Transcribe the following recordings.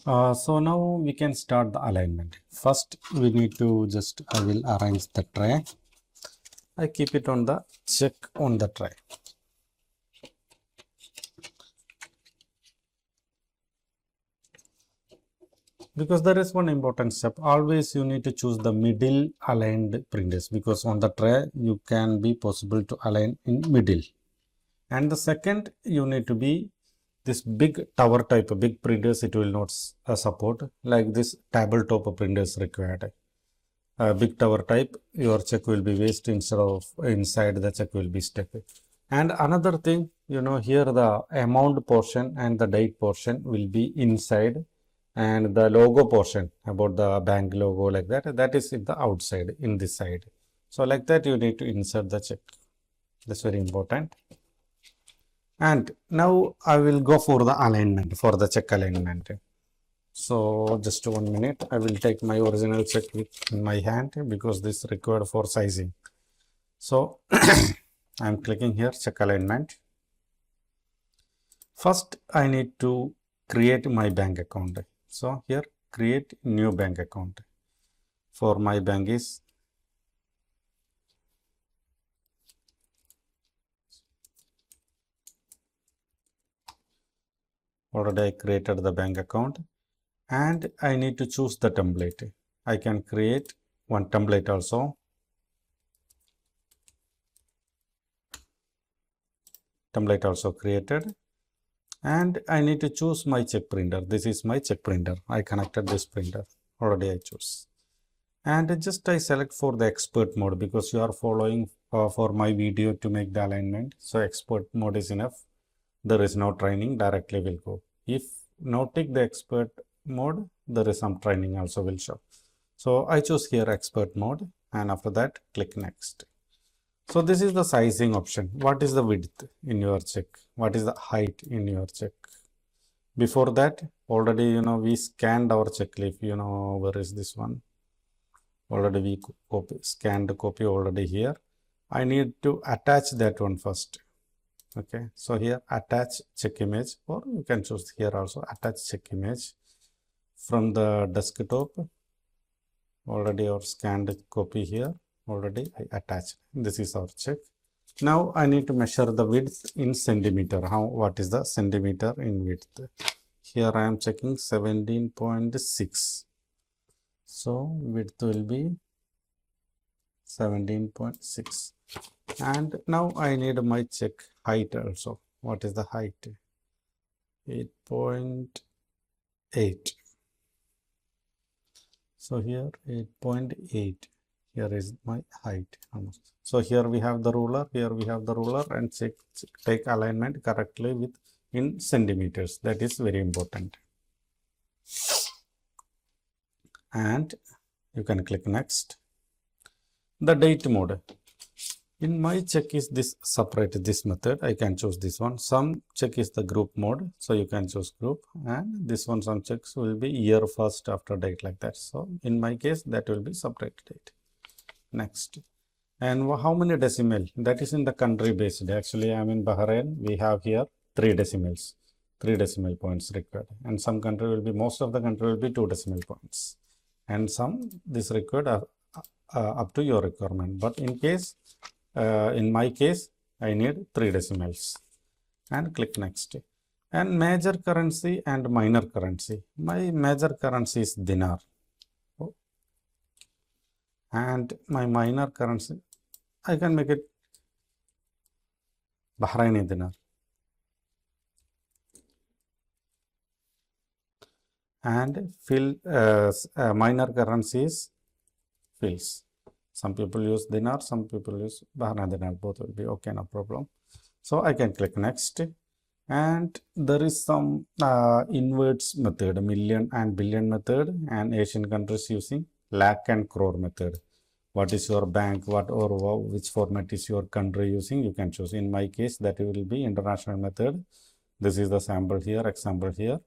So now we can start the alignment. First, we need to I will arrange the tray. I keep it on the check on the tray. Because there is one important step. Always you need to choose the middle aligned printers, because on the tray you can be possible to align in middle. And the second, you need to be this big tower type, big printers it will not support, like this tabletop printers required. Big tower type, your check will be waste instead of inside the check will be stuck. And another thing, here the amount portion and the date portion will be inside, and the logo portion about the bank logo like that is in the outside in this side. So like that you need to insert the check. That's very important. And now I will go for the alignment, for the check alignment. So just 1 minute, I will take my original check in my hand because this is required for sizing. So I am clicking here check alignment. First I need to create my bank account. So here create new bank account. For my bank is already I created the bank account, and I need to choose the template. I can create one template also. Template also created, and I need to choose my check printer. This is my check printer. I connected this printer. Already I choose. And just I select for the expert mode because you are following for my video to make the alignment. So expert mode is enough. There is no training, directly will go. If not take the expert mode, there is some training also will show. So I choose here expert mode, and after that click next. So this is the sizing option. What is the width in your check? What is the height in your check? Before that, already we scanned our check leaf. Where is this one? Already we scanned the copy already here. I need to attach that one first. Okay, so here attach check image, or you can choose here also attach check image from the desktop. Already our scanned copy here, already I attached. This is our check. Now I need to measure the width in centimeter. What is the centimeter in width? Here I am checking 17.6. So width will be 17.6. And now I need my check height also. What is the height? 8.8. So here 8.8. Here is my height. So here we have the ruler. Here we have the ruler, and take alignment correctly with in centimeters. That is very important. And you can click next. The date mode. In my check is this separate, this method. I can choose this one. Some check is the group mode, so you can choose group, and this one some checks will be year first after date like that. So in my case that will be separate date. Next. And how many decimal? That is in the country based. Actually I am in Bahrain. We have here 3 decimals. 3 decimal points required. And some country will be, most of the country will be 2 decimal points. And some this required up to your requirement. But in my case, I need 3 decimals, and click next. And major currency and minor currency. My major currency is dinar, and my minor currency, I can make it Bahraini dinar. And minor currency is fils. Some people use dinar, some people use Bahraini dinar, both will be okay, no problem. So I can click next, and there is some inverts method, million and billion method, and Asian countries using lakh and crore method. What is your bank, which format is your country using, you can choose. In my case, that will be international method. This is the sample here, example here.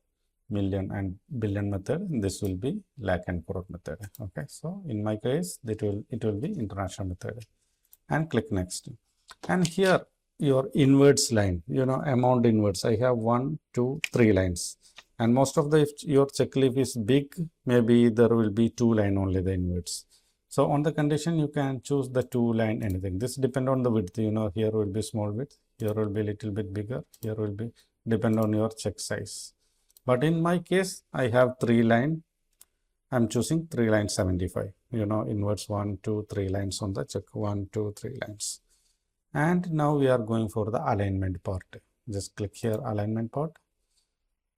Million and billion method, this will be lakh and crore method. Okay, so in my case it will be international method, and click next. And here your inwards line, amount inwards. I have 1, 2, 3 lines. And most of the, if your check leaf is big, maybe there will be 2 line only the inwards. So on the condition, you can choose the 2 line anything. This depend on the width, here will be small width, here will be little bit bigger, here will be depend on your check size. But in my case, I have 3 line. I'm choosing 3 lines 75, inwards 1, 2, 3 lines on the check, 1, 2, 3 lines. And now we are going for the alignment part. Just click here, alignment part.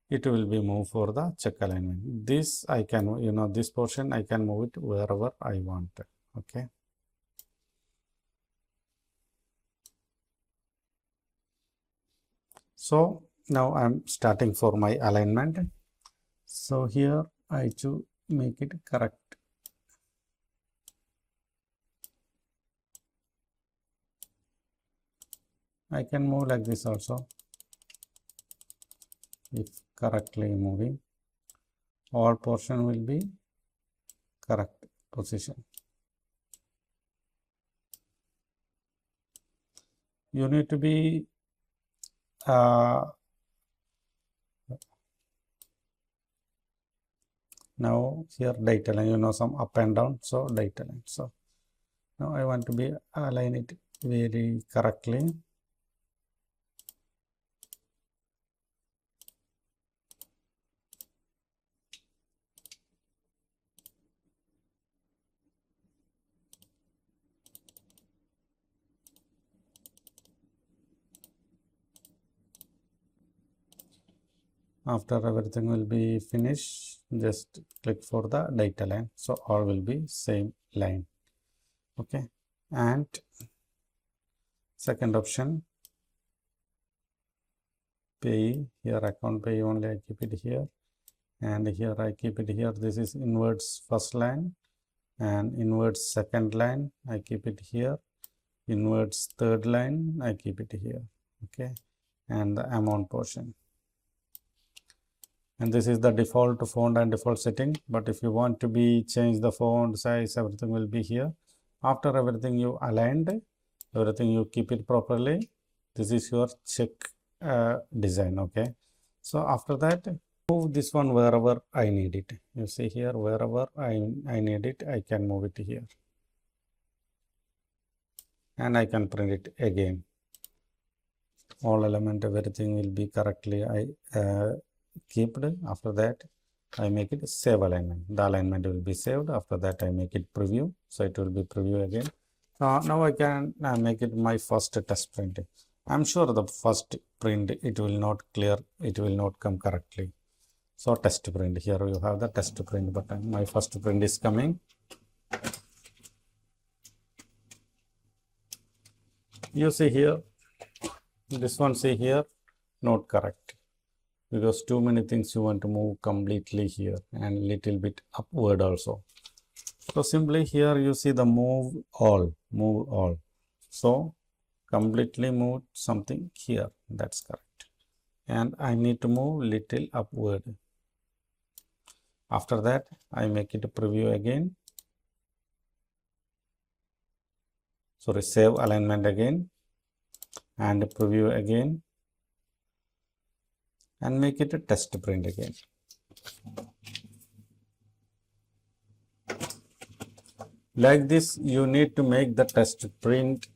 It will be moved for the check alignment. This I can, this portion I can move it wherever I want. Okay. So now I'm starting for my alignment. So here I to make it correct. I can move like this also. If correctly moving, all portion will be correct position. You need to be now here data line, some up and down, so data line. So now I want to be align it very correctly. After everything will be finished, just click for the data line. So all will be same line. Okay. And second option, pay, here account pay only I keep it here. And here I keep it here. This is inwards first line and inwards second line. I keep it here. Inwards third line. I keep it here. Okay. And the amount portion. And this is the default font and default setting. But if you want to be change the font size, everything will be here. After everything you aligned, everything you keep it properly. This is your check design. Okay. So after that, move this one wherever I need it. You see here, wherever I need it, I can move it here. And I can print it again. All element, everything will be correctly kept. After that, I make it save alignment. The alignment will be saved. After that, I make it preview. So it will be preview again. Now I can make it my first test print. I'm sure the first print, it will not clear. It will not come correctly. So test print, here you have the test print button. My first print is coming. You see here, this one see here, not correct. Because too many things you want to move completely here and little bit upward also. So simply here you see the move all. So completely move something here, that's correct. And I need to move little upward. After that, I make it a preview again. Sorry, save alignment again and preview again and make it a test print again. Like this, you need to make the test print.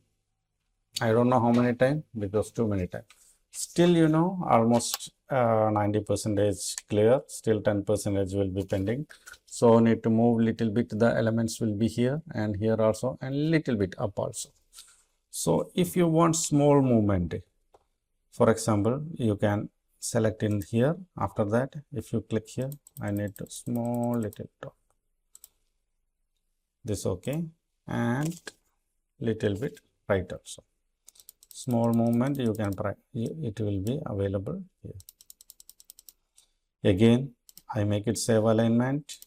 I don't know how many times, because too many times. Still, almost 90% clear, still 10% will be pending. So need to move little bit, the elements will be here and here also, and little bit up also. So if you want small movement, for example, you can select in here. After that, if you click here, I need to small little top. This okay, and little bit right also. Small movement you can try, it will be available here. Again, I make it save alignment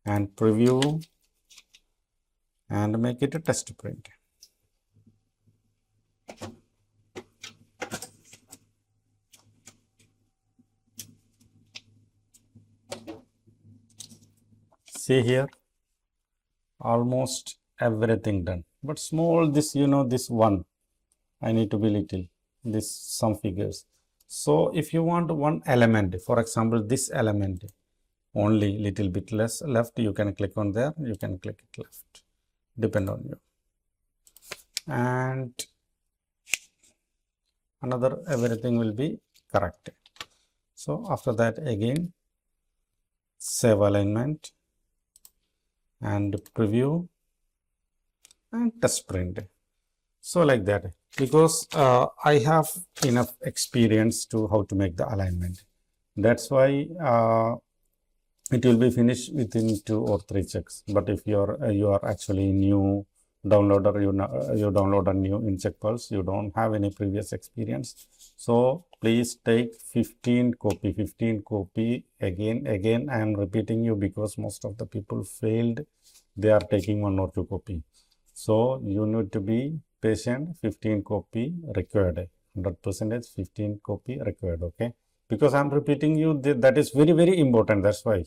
and preview and make it a test print. See here, almost everything done, but small this, this one I need to be little, this some figures. So if you want one element, for example, this element, only little bit less left, you can click on there, you can click it left, depend on you. And another, everything will be correct. So after that, again save alignment and preview and test print. So like that, because I have enough experience to how to make the alignment. That's why it will be finished within 2 or 3 checks. But if you are actually new downloader, you download a new in ChequePulse, you don't have any previous experience. So please take 15 copy again. I am repeating you because most of the people failed. They are taking 1 or 2 copy. So you need to be patient. 15 copy required, 100% 15 copy required. Okay, because I'm repeating you, that is very important. That's why.